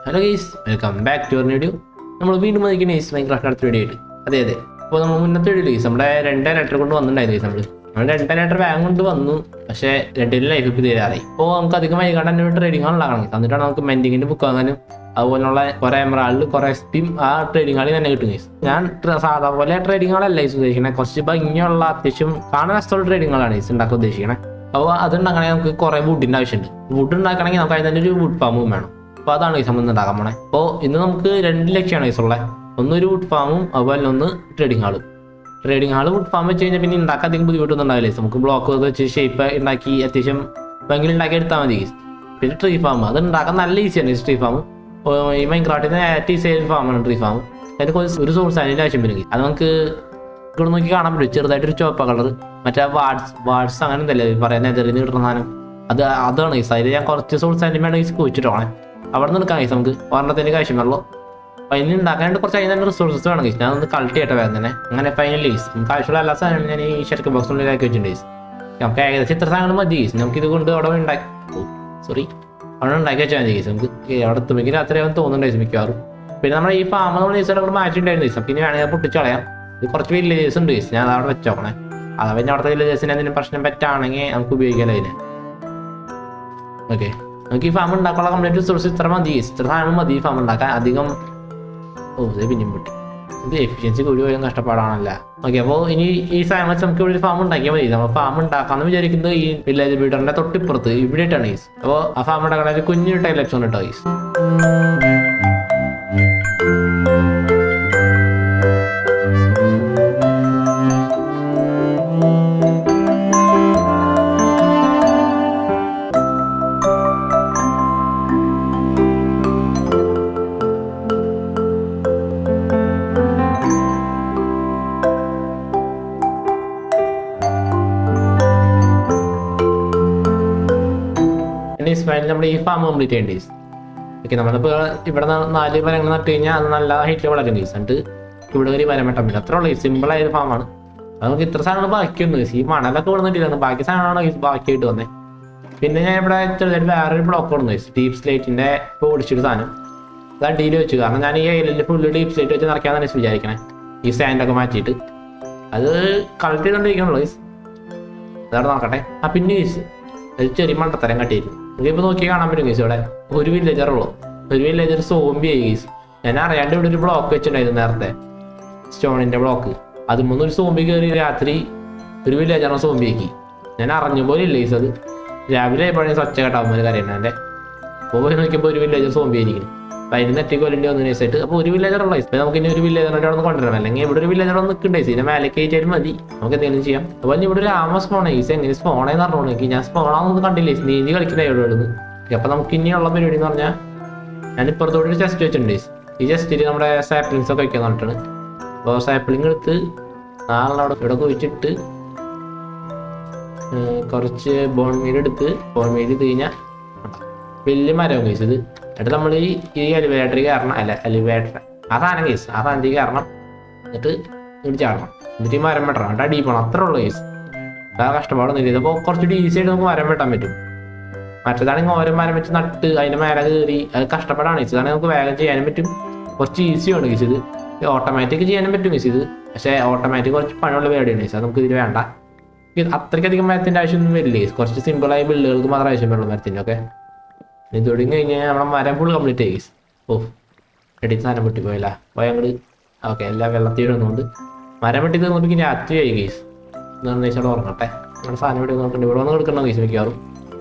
Hello guys, welcome back to our video. നമ്മൾ വീണ്ടും വന്നിരിക്കുന്ന ഗൈസ് മൈൻക്രാഫ്റ്റ് അടുത്ത വീഡിയോ ആയിട്ട്. അതെ അപ്പോൾ നമ്മൾ മുന്നത്തെ വീഡിയോ ഗൈസ് നമ്മുടെ 2 ലെറ്റർ കൊണ്ട് വന്നിട്ടുണ്ടായിരുന്നു ഗൈസ്. നമ്മൾ 2 ലെറ്റർ ബാങ്ക് കൊണ്ട് വന്നു, പക്ഷേ 2 ലൈഫ് ഇപ്പോൾ തീരാറായി. അപ്പോൾ നമുക്ക് അധികം വൈകാണ്ട് തന്നെ ട്രേഡിംഗ് ഉണ്ടാക്കണം. എന്നിട്ടാണ് നമുക്ക് മെൻഡിങ്ങിൻ്റെ ബുക്ക് വാങ്ങാനും അതുപോലുള്ള കുറേ എമറാൾഡ് കുറേ എസ്പിയും ആ ട്രേഡിംഗ് കളി തന്നെ കിട്ടും ഗൈസ്. ഞാൻ സാധാ പോലെ ട്രേഡിംഗ് കളല്ല ഗൈസ് ഉദ്ദേശിക്കണേ, കുറച്ച് ഭംഗിയുള്ള അത്യാവശ്യം കാണാൻ രസമുള്ള ട്രേഡിംഗ് കളാണ് ഗൈസ് ഉണ്ടാക്കാൻ ഉദ്ദേശിക്കണേ. അപ്പോൾ അതുണ്ടാക്കണമെങ്കിൽ നമുക്ക് കുറേ വുഡിൻ്റെ ആവശ്യമുണ്ട്. വുഡ് ഉണ്ടാക്കണമെങ്കിൽ നമുക്ക് അതിന് തന്നെ ഒരു വുഡ് ഫാമും വേണം. അപ്പോൾ അതാണ് ഈ സംബന്ധം ഉണ്ടാക്കാൻ പോണേ. അപ്പോൾ ഇന്ന് നമുക്ക് 2 ലക്ഷ്യമാണ് ഉള്ളത്. ഒന്നൊരു വുഡ് ഫാമും അതുപോലെ ഒന്ന് ട്രേഡിംഗ് ഹാളും. ട്രേഡിംഗ് ഹാൾ വുഡ് ഫാം വെച്ച് കഴിഞ്ഞാൽ പിന്നെ ഉണ്ടാക്കാൻ അധികം ബുദ്ധിമുട്ടൊന്നും ഉണ്ടാവില്ല. നമുക്ക് ബ്ലോക്ക് വെച്ച് ഷേപ്പ് ഉണ്ടാക്കി അത്യാവശ്യം ഭംഗി ഉണ്ടാക്കി എടുത്താൽ മതി. പിന്നെ ട്രീ ഫാം അത് ഉണ്ടാക്കാൻ നല്ല ഈസിയാണ്. ട്രീ ഫാം ഈ മൈൻക്രാഫ്റ്റിന് ഏറ്റവും ഈസിയായ ഫാമാണ് ട്രീ ഫാം. അതിന് ഒരു സോഴ്സ് അതിൻ്റെ ആവശ്യം വരും. അത് നമുക്ക് ഇവിടെ നോക്കി കാണാൻ പറ്റും. ചെറുതായിട്ടൊരു ചുവപ്പ കളർ മറ്റേ വാർഡ്സ് അങ്ങനെ എന്തല്ലേ പറയാൻ എതിർന്ന് കിട്ടുന്ന സാധനം അതാണ് ഈ അതിൽ ഞാൻ കുറച്ച് സോഴ്സ് അതിൻ്റെ വേണം ഈ കുഴിച്ചിട്ടോണേ. അവിടെ നിന്ന് എടുക്കാൻ കഴിയും. നമുക്ക് ഒരെണ്ണത്തിൻ്റെ ആവശ്യമല്ലോ. അപ്പോൾ അതിന് ഉണ്ടാക്കാനായിട്ട് കുറച്ച് അതിന് തന്നെ റിസോഴ്സസ് വേണം കഴിച്ചു. ഞാൻ ഒന്ന് കളക്ട് ചെയ്യട്ടെ വേറെ തന്നെ. അങ്ങനെ ഫൈനലി നമുക്ക് ആവശ്യമുള്ള എല്ലാ സാധനവും ഞാൻ ഈ ഷെർക്ക് ബോക്സിനുള്ളിലാക്കി വെച്ചിട്ടുണ്ട്. നമുക്ക് ഏകദേശം ഇത്ര സാധനങ്ങൾ മതി. നമുക്ക് ഇത് കൊണ്ട് അവിടെ അവിടെ ഉണ്ടാക്കി വെച്ചാൽ മതി. നമുക്ക് അവിടെ എത്തുമ്പോൾ രാത്രിയാവും തോന്നുന്നുണ്ടായിരുന്നു മിക്കവാറും. പിന്നെ നമ്മുടെ ഈ ഫാമ നമ്മൾ ഈ സൈഡ് മാറ്റിയിട്ടുണ്ടായിരുന്നു. നമുക്ക് ഇനി വേണമെങ്കിൽ പൊട്ടിച്ച് കളയാം. ഇത് കുറച്ച് വില്ലേജേഴ്സ് ഉണ്ട്. ഞാൻ അവിടെ വെച്ചോക്കണേ. അത് പിന്നെ അവിടുത്തെ വില്ലേജേഴ്സിന് എന്തെങ്കിലും പ്രശ്നം പറ്റുകയാണെങ്കിൽ നമുക്ക് ഉപയോഗിക്കാമല്ലോ അതിന്. ഓക്കെ, നമുക്ക് ഈ ഫാം ഉണ്ടാക്കാനുള്ള കംപ്ലീറ്റ് റിസോഴ്സ് ഇത്ര മതി. ഇത്ര സാധനം മതി ഈ ഫാം ഉണ്ടാക്കാൻ. അധികം പിന്നെയും പൊട്ടി. ഇത് എഫിഷ്യൻസി കൂടി പോയാൽ കഷ്ടപ്പാടാണല്ലോ. ഓക്കെ, അപ്പോൾ ഇനി ഈ സാധനം വെച്ച് നമുക്ക് ഇവിടെ ഒരു ഫാം ഉണ്ടാക്കിയാൽ മതി. നമ്മൾ ഫാം ഉണ്ടാക്കാമെന്ന് വിചാരിക്കുന്നത് ഈ വില്ലേജ് ബീഡറിന്റെ തൊട്ടിപ്പുറത്ത് ഇവിടെ ആയിട്ടാണ് ഈസ്. അപ്പോൾ ആ ഫാം ഉണ്ടാക്കണ ഒരു കുഞ്ഞു ടൈലക്ഷൻ കേട്ടോ ഈസ്. നമ്മൾ ഈ ഫാം കംപ്ലീറ്റ് ചെയ്യേണ്ടി. ഓക്കെ, നമ്മളിപ്പോൾ ഇവിടെ 4 മരങ്ങൾ നട്ട് കഴിഞ്ഞാൽ അത് നല്ല ഹൈറ്റിൽ വളരും കേസ്. എന്നിട്ട് ഇവിടെ ഒരു മരം വെട്ടാൻ പറ്റും. അത്ര ഉള്ളൂ. സിമ്പിളായ ഒരു ഫാമാണ്. അത് നമുക്ക് ഇത്ര സാധനങ്ങൾ ബാക്കിയൊന്നും ഈ മണലൊക്കെ വന്നിട്ടില്ലാണ്. ബാക്കി സാധനമാണോ ബാക്കിയായിട്ട് വന്നേ. പിന്നെ ഞാൻ ഇവിടെ ചെറുതായിട്ട് വേറൊരു ബ്ലോക്ക് കൊടുന്നു. ഡീപ് സ്ലേറ്റിൻ്റെ ഇപ്പോൾ ഓടിച്ചൊരു സാധനം അത് അടിയിൽ വെച്ചു. കാരണം ഞാൻ ഈ ഐലൻഡിൽ ഫുള്ള് ഡീപ് സ്ലേറ്റ് വെച്ച് നിറയ്ക്കാന്നാണ് വിചാരിക്കണേ. ഈ സാൻഡൊക്കെ മാറ്റിയിട്ട് അത് കളക്ട് ചെയ്തുകൊണ്ടിരിക്കണുള്ളൂ. അതവിടെ നോക്കട്ടെ. പിന്നെ ഒരു ചെറിയ മണ്ടത്തരം കട്ടിയിരുന്നു. ഇപ്പോൾ നോക്കി കാണാൻ പറ്റും കേസ്. ഇവിടെ ഒരു വില്ലേജറുള്ളൂ. ഒരു വില്ലേജർ സോംബി ആയി കേസ്. ഞാൻ അറിയാണ്ട് ഇവിടെ ഒരു ബ്ലോക്ക് വെച്ചിട്ടുണ്ടായിരുന്നു നേരത്തെ, സ്റ്റോണിൻ്റെ ബ്ലോക്ക്. അതുമൊന്നും ഒരു സോംബി കയറി രാത്രി ഒരു വില്ലേജറിനെ സോംബി ആക്കി. ഞാൻ അറിഞ്ഞ പോലെ ഇല്ല കേസ്. അത് രാവിലെ ആയപ്പോഴേ സ്വച്ഛ കേട്ടാവുമ്പോൾ കറിയണം. എൻ്റെ അപ്പോൾ പോയി നോക്കിയപ്പോൾ ഒരു വില്ലേജർ സോംബി ആയിരിക്കും. അപ്പോൾ അതിന് നെറ്റിക്ക് കൊല്ലേണ്ടി വന്നു നൈസായിട്ട്. അപ്പോൾ ഒരു വില്ലേജറുള്ള ഇപ്പം നമുക്ക് ഇനി ഒരു വില്ലേജറിൻ്റെ അവിടെ നിന്ന് കൊണ്ടുവരാം. അല്ലെങ്കിൽ ഇവിടെ ഒരു വില്ലേജർ ഒന്ന് നിൽക്കണ്ടേ. ഇതിനെ മേലേക്ക് കയറ്റിയാലും മതി. നമുക്ക് എന്തെങ്കിലും ചെയ്യാം. അപ്പോൾ ഇവിടെ ഒരു ആമ സ്പോൺ ഈസ് എങ്ങനെ സ്പോണേന്ന് പറഞ്ഞോളൂ. ഞാൻ സ്പോണാന്നൊന്നും കണ്ടില്ലേ. നീന്തി കളിക്കുന്ന ഇവിടെ നിന്ന്. അപ്പോൾ നമുക്ക് ഇനിയുള്ള പരിപാടി എന്ന് പറഞ്ഞാൽ ഞാൻ ഇപ്പുറത്തോടെ ഒരു ചെസ്റ്റ് വെച്ചിട്ടുണ്ട്. ഈ ചെസ്റ്റിൽ നമ്മുടെ സാപ്ലിങ്സ് ഒക്കെ വയ്ക്കാൻ പറഞ്ഞിട്ടാണ്. അപ്പോൾ സാപ്ലിങ് എടുത്ത് നാളെ ഇവിടെ കുഴിച്ചിട്ട് കുറച്ച് ബോൺ മീൽ എടുത്ത് ബോൺ മീൽ ഇത് കഴിഞ്ഞാൽ വലിയ മരം കേസ് ഇത്. എന്നിട്ട് നമ്മൾ ഈ എലിവേറ്ററിൽ കയറണം. എലിവേറ്റർ ആ സാധനം കേസ്. ആ സാധനത്തിൽ കയറണം. എന്നിട്ട് ഇങ്ങോട്ട് ചാടണം. എന്നിട്ട് ഈ മരം വെട്ടണം. എന്നിട്ട് അടിയിൽ പോകണം. അത്ര ഉള്ളൂ കേസ്. ആ കഷ്ടപ്പാടൊന്നും ഇല്ല. അപ്പോൾ കുറച്ചുകൂടി ഈസി ആയിട്ട് നമുക്ക് മരം വെട്ടാൻ പറ്റും. മറ്റേതാണെങ്കിൽ ഓരോ മരം വെച്ച് നട്ട് അതിൻ്റെ മേലെ കയറി അത് കഷ്ടപ്പാടാണ് കേസ്. അതാണെങ്കിൽ നമുക്ക് വേഗം ചെയ്യാനും പറ്റും. കുറച്ച് ഈസിയാണ് കേസ്. ഇത് ഓട്ടോമാറ്റിക് ചെയ്യാനും പറ്റും കേസ് ഇത്. പക്ഷേ ഓട്ടോമാറ്റിക് കുറച്ച് പണിയുള്ള പരിപാടിയാണ് കേസ്. അത് നമുക്ക് ഇതിൽ വേണ്ട. അത്രയ്ക്കധികം മരത്തിൻ്റെ ആവശ്യമൊന്നും വരില്ല കേസ്. കുറച്ച് സിമ്പിളായ ബില്ലുകൾക്ക് മാത്രം ആവശ്യം വരുള്ളൂ മരത്തിൻ്റെ ഒക്കെ. ഇത് തുടങ്ങി കഴിഞ്ഞാൽ നമ്മുടെ മരം ഫുൾ കംപ്ലീറ്റ് ആയി. എഡിറ്റ് സാധനം പൊട്ടിപ്പോയില്ല പോയി അങ്ങോട്ട്. ഓക്കെ, എല്ലാം വെള്ളത്തിൽ ഇടുന്നുണ്ട്. മരം വെട്ടി തീർന്നപ്പോൾ രാത്രിയായി കേസ്. എന്താണെന്ന് വെച്ചാൽ ഉറങ്ങട്ടെ. നമ്മുടെ സാധനം ഇവിടെ നോക്കണ്ട. ഇവിടെ വന്ന് എടുക്കണം കേസ് മിക്കവാറും.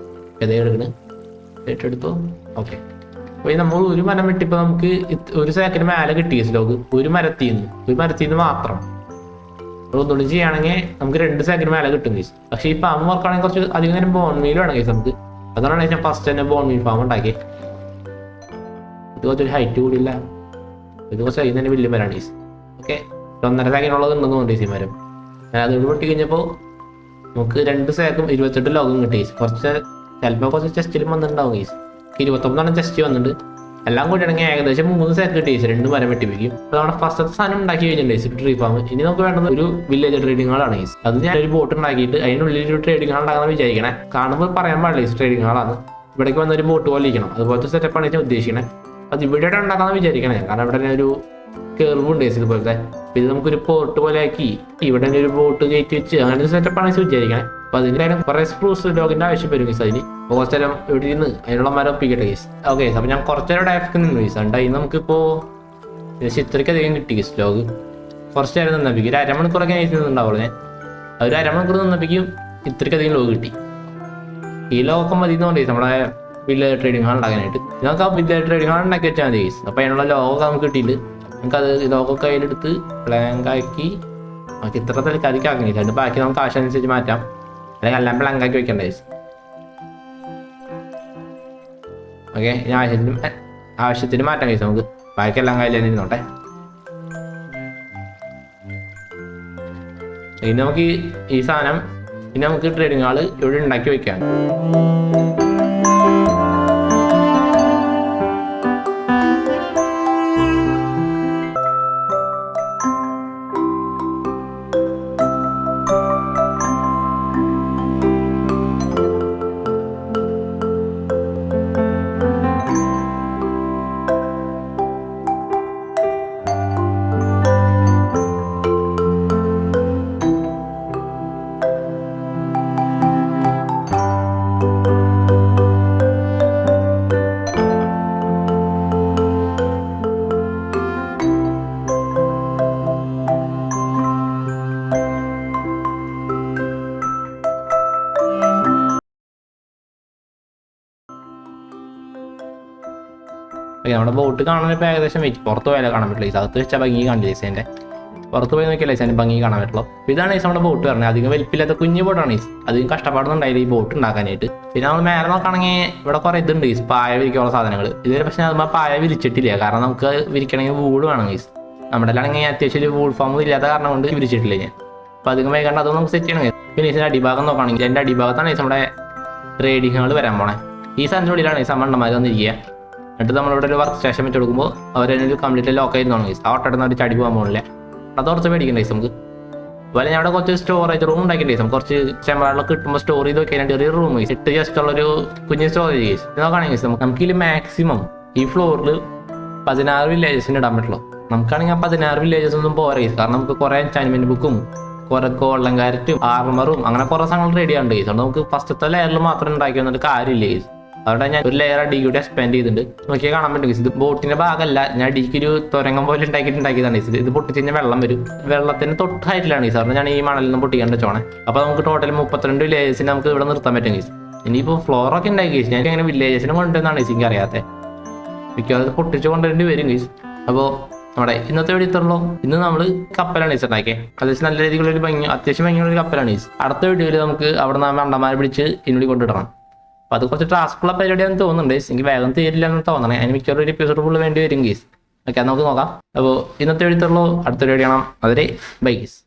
ഏതേ എടുക്കണ് ഏറ്റെടുത്തോ. ഓക്കെ, അപ്പോൾ നമ്മൾ ഒരു മരം വെട്ടിപ്പോൾ നമുക്ക് ഒരു സെക്കൻഡ് മേലെ കിട്ടിയ സ്ലോക്ക് ഒരു മരത്തിൽ നിന്ന് മാത്രം. ഒന്നുകൂടി ചെയ്യുകയാണെങ്കിൽ നമുക്ക് 2 സെക്കൻഡ് മേലെ കിട്ടും കേസ്. പക്ഷേ ഈ ഫാം വർക്കാണെങ്കിൽ കുറച്ച് അധികം നേരം ബോൺ മീൽ വേണം കേസ് നമുക്ക്. അതാണ് ഞാൻ ഫസ്റ്റ് തന്നെ ബോൺ മീൽ ഫാം ഉണ്ടാക്കി. ഇത് കുറച്ചൊരു ഹൈറ്റ് കൂടിയില്ല. ഇത് കുറച്ച് അതിന് തന്നെ വലിയ മരമാണ് കേസ്. ഓക്കെ, 1.5 സെക്കൻഡ് ഉള്ളത് ഉണ്ടെന്ന് തോന്നുന്നു ഈ മരം. ഞാൻ അതുകൊണ്ട് പൊട്ടി കഴിഞ്ഞപ്പോൾ നമുക്ക് 2 സെക്കും 28 ലോകം കിട്ടി. കുറച്ച് ചിലപ്പോൾ കുറച്ച് ചെസ്റ്റിലും വന്നിട്ടുണ്ടാവും കേസ്. 29 ചെസ്റ്റ് വന്നിട്ടുണ്ട്. എല്ലാം കൂടിയാണെങ്കിൽ ഏകദേശം 3 സെക്ക് കിട്ടി. 2 മരം വെട്ടിപ്പിക്കും. അപ്പോൾ നമ്മുടെ ഫസ്റ്റത്തെ സാധനം ഉണ്ടാക്കി കഴിഞ്ഞിട്ടുണ്ട് ട്രീ ഫാം. ഇനി നമുക്ക് വേണ്ടത് ഒരു വില്ലേജ് ട്രേഡിംഗ് ഹാളാണ് കേസ്. അത് ഞാൻ ഒരു ബോട്ട് ഉണ്ടാക്കിയിട്ട് അതിനുള്ളിൽ ഒരു ട്രേഡിംഗ് ഹാൾ ഉണ്ടാകാൻ വിചാരിക്കണേ. കാണുമ്പോൾ പറയാൻ പാടില്ല ട്രേഡിംഗ് ഹാളാണ്. ഇവിടേക്ക് വന്നൊരു ബോട്ട് പോലെ ഇരിക്കണം. അതുപോലത്തെ സെറ്റപ്പാണ് ഞാൻ ഉദ്ദേശിക്കണേ. അത് ഇവിടെ ഉണ്ടാക്കാന്ന് വിചാരിക്കണേ, കാരണം ഇവിടെ ഒരു കെർവുണ്ട് ഇതുപോലത്തെ. ഇത് നമുക്കൊരു പോർട്ട് പോലെ ആക്കി ഇവിടെ ഒരു ബോട്ട് കയറ്റി വെച്ച് അങ്ങനെ ഒരു സെറ്റപ്പാണ് വിചാരിക്കണേ. അപ്പൊ അതിന്റെ കാര്യം കുറെ സ്പ്രൂസ് ലോഗിന്റെ ആവശ്യം വരും ഗീസ്. അതിന് കുറച്ചു നേരം ഇവിടെ നിന്ന് അതിനുള്ള മരം ഒപ്പിക്കട്ടെ ഗീസ്. ഓക്കെ, അപ്പൊ ഞാൻ കുറച്ചു നേരം ഡയറക്റ്റ് നിന്ന് ഗീസ് ഉണ്ടായി. നമുക്കിപ്പോ ഇത്രയ്ക്ക് അധികം കിട്ടി ഗീസ് ലോഗ്. കുറച്ച് നേരം നിന്നപ്പിക്കും, ഒരു അരമണിക്കൂറൊക്കെ നിന്നുണ്ടാവുള്ളൂ. ഞാൻ ഒരു അരമണിക്കൂർ നിന്നപ്പിക്കും ഇത്രയ്ക്കധികം ലോഗ് കിട്ടി. ഈ ലോഗൊക്കെ മതി എന്ന് പറയും നമ്മളെ വില്ലേജ് ട്രേഡിംഗ് ഹാൾ ഉണ്ടാക്കാനായിട്ട്. നമുക്ക് ആ വില്ലേജ് ട്രേഡിംഗ് ഹാൾ ഉണ്ടാക്കി വെച്ചാൽ മതി ഗീസ്. അപ്പൊ അതിനുള്ള ലോഗൊക്കെ നമുക്ക് കിട്ടിയിട്ട് നമുക്കത് ലോഗൊക്കെ കയ്യിലെടുത്ത് ബ്ലാങ്ക് ആക്കി നമുക്ക് ഇത്ര തലക്കാരിക്ക് ആക്കി അതിന്റെ ബാക്കി നമുക്ക് ആവശ്യമനുസരിച്ച് മാറ്റാം, അല്ലെങ്കിൽ എല്ലാം ബ്ലാങ്ക് ആക്കി വെക്കേണ്ട ഗീസ്. ഓക്കെ, ഇനി ആവശ്യത്തിന് മാറ്റാം ഗീസ്. നമുക്ക് ബാക്കിയെല്ലാം കയ്യിൽ തന്നെ ഇരുന്നോട്ടെ. ഇനി നമുക്ക് ഈ സാധനം ഇനി നമുക്ക് ട്രേഡിംഗ് ഹാള് ഇവിടെ ഉണ്ടാക്കി വെക്കാം. നമ്മുടെ ബോട്ട് കാണാൻ ഇപ്പോൾ ഏകദേശം വെച്ച് പുറത്ത് പോയാലേ കാണാൻ പറ്റില്ല. അകത്ത് വെച്ചാൽ ഭംഗി കാണില്ല അതിൻ്റെ, പുറത്ത് പോയി നോക്കിയാലേ അതിൻ്റെ ഭംഗി കാണാൻ പറ്റുള്ളൂ. ഇതാണ് നമ്മുടെ ബോട്ട് പറഞ്ഞത്. അധികം വലിപ്പില്ലാത്ത കുഞ്ഞു ബോട്ടാണ് അധികം കഷ്ടപ്പാടൊന്നുണ്ടായില്ല ഈ ബോട്ട് ഉണ്ടാക്കാനായിട്ട്. പിന്നെ നമ്മൾ മേലെ നോക്കുകയാണെങ്കിൽ ഇവിടെ കുറേ ഇതുണ്ട് പായ വിരിക്കാനുള്ള സാധനങ്ങൾ. ഇതുവരെ പക്ഷേ നമ്മൾ പായ വിരിച്ചിട്ടില്ല, കാരണം നമുക്ക് വിരിക്കണമെങ്കിൽ വൂൾ വേണം ഗീസ്. നമ്മുടെ ആണെങ്കിൽ അത്യാവശ്യം ഒരു വൂൾ ഫാം ഇല്ലാത്ത കാരണം കൊണ്ട് വിരിച്ചിട്ടില്ല ഞാൻ. അപ്പോൾ അധികം വൈകാണ്ട് അതൊന്നും നമുക്ക് സെറ്റ് ചെയ്യണം. പിന്നെ ഇതിൻ്റെ അടിഭാഗം നോക്കുകയാണെങ്കിൽ എൻ്റെ അടിഭാഗത്താണ് നമ്മുടെ ട്രേഡിംഗ് ഹാൾ വരാൻ പോണേ. ഈ സാധനത്തിനുള്ളിലാണ് സമ്മണ്ണന്മാർ വന്നിരിക്കുക. എന്നിട്ട് നമ്മളിവിടെ ഒരു വർക്ക് സ്റ്റേഷൻ വെച്ച് കൊടുക്കുമ്പോൾ അവരൊരു കംപ്ലീറ്റ് ലോക്ക് ആയിരുന്നു ഗൈസ്. ആ ഒട്ടടുന്ന ഒരു ചടി പോകാൻ പോകില്ല. അത് കുറച്ച് മേടിക്കണ്ടേ നമുക്ക്. അതുപോലെ ഞാൻ അവിടെ കുറച്ച് സ്റ്റോറേജ് റൂം ഉണ്ടാക്കിയിട്ടേ കുറച്ച് ചെമ്പറകളൊക്കെ കിട്ടുമ്പോൾ സ്റ്റോർ ചെയ്ത് വെക്കാനായിട്ട് ഒരു റൂം ഗൈസ്. ഇട്ട് ജസ്റ്റ് ഉള്ളൊരു കുഞ്ഞ് സ്റ്റോറേജ് ഗൈസ്. നോക്കുകയാണെങ്കിൽ ഗൈസ് നമുക്ക് ഇതിൽ മാക്സിമം ഈ ഫ്ലോറിൽ 16 വില്ലേജസിന് ഇടാൻ പറ്റുള്ളൂ. നമുക്കാണെങ്കിൽ ആ 16 വില്ലേജസ് ഒന്നും പോരാ ഗൈസ്. കാരണം നമുക്ക് കുറേ എൻചാൻമെന്റ് ബുക്കും കുറെ ഗോൾഡൻ കാരറ്റും ആർമറും അങ്ങനെ കുറേ സാധനങ്ങൾ റെഡി ആവുന്നുണ്ട് ഗൈസ്. അതുകൊണ്ട് നമുക്ക് ഫസ്റ്റത്തെ ലെയറിൽ മാത്രം ഉണ്ടാക്കി വന്നിട്ട് കാര്യമില്ല ഗൈസ്. അവിടെ ഞാൻ ഒരു ലെയർ അടിക്ക് കൂടി എക്സ്പാൻഡ് ചെയ്തിട്ടുണ്ട്. നോക്കിയാൽ കാണാൻ പറ്റും ഗൈസ്. ഇത് ബോട്ടിന്റെ ഭാഗമല്ല, ഞാൻ അടിക്ക് ഒരു തുരങ്കം പോലെ ഉണ്ടാക്കിയതാണ് ഗൈസ്. ഇത് പൊട്ടിച്ച് കഴിഞ്ഞാൽ വെള്ളം വരും. വെള്ളത്തിന് തൊട്ടായിട്ടില്ലാണ് ഗൈസ്. കാരണം ഞാൻ ഈ മണലിൽ നിന്ന് പൊട്ടിക്കാണ്ട് വെച്ചോണേ. അപ്പോൾ നമുക്ക് ടോട്ടൽ 32 വില്ലേജസിന് നമുക്ക് ഇവിടെ നിർത്താൻ പറ്റും ഗൈസ്. ഇനിയിപ്പോൾ ഫ്ലോറൊക്കെ ഉണ്ടാക്കി ഗൈസ്. ഞാൻ അങ്ങനെ വില്ലേജസിനെ കൊണ്ടുവന്നാണ് ഗൈസ് എനിക്ക് അറിയാത്തത്. മിക്കവാറും പൊട്ടിച്ച് കൊണ്ടുവരേണ്ടി വരും ഗൈസ്. അപ്പോൾ നമ്മുടെ ഇന്നത്തെ വീഡിയോ ഇത്രയുള്ളൂ. ഇന്ന് നമ്മൾ കപ്പലാണ് ഗൈസ് ഉണ്ടാക്കിയത്. അത്യാവശ്യം നല്ല രീതിയിലുള്ള ഒരു അത്യാവശ്യം ഭംഗിയുള്ള ഒരു കപ്പലാണ് ഗൈസ്. അടുത്ത വീഡിയോയിൽ നമുക്ക് അവിടെ നിന്ന് അണ്ടന്മാരെ പിടിച്ച് ഇന്നുള്ളിൽ കൊണ്ടിടണം. അപ്പോൾ അത് കുറച്ച് ടാസ്കുള്ള പരിപാടിയാണെന്ന് തോന്നുന്നുണ്ട്. എനിക്ക് വേഗം തീരില്ല എന്ന് തോന്നണേ. അതിന് മിക്കവാറും ഒരു എപ്പിസോഡ് ഫുള്ള് വേണ്ടി വരും ഗൈസ്. ഓക്കെ, നമുക്ക് നോക്കാം. അപ്പോൾ ഇന്നത്തെ വീഡിയോ ഇത്രയുള്ളൂ. അടുത്ത വീഡിയോ കാണാം. അതുവരെ ബൈ ഗൈസ്.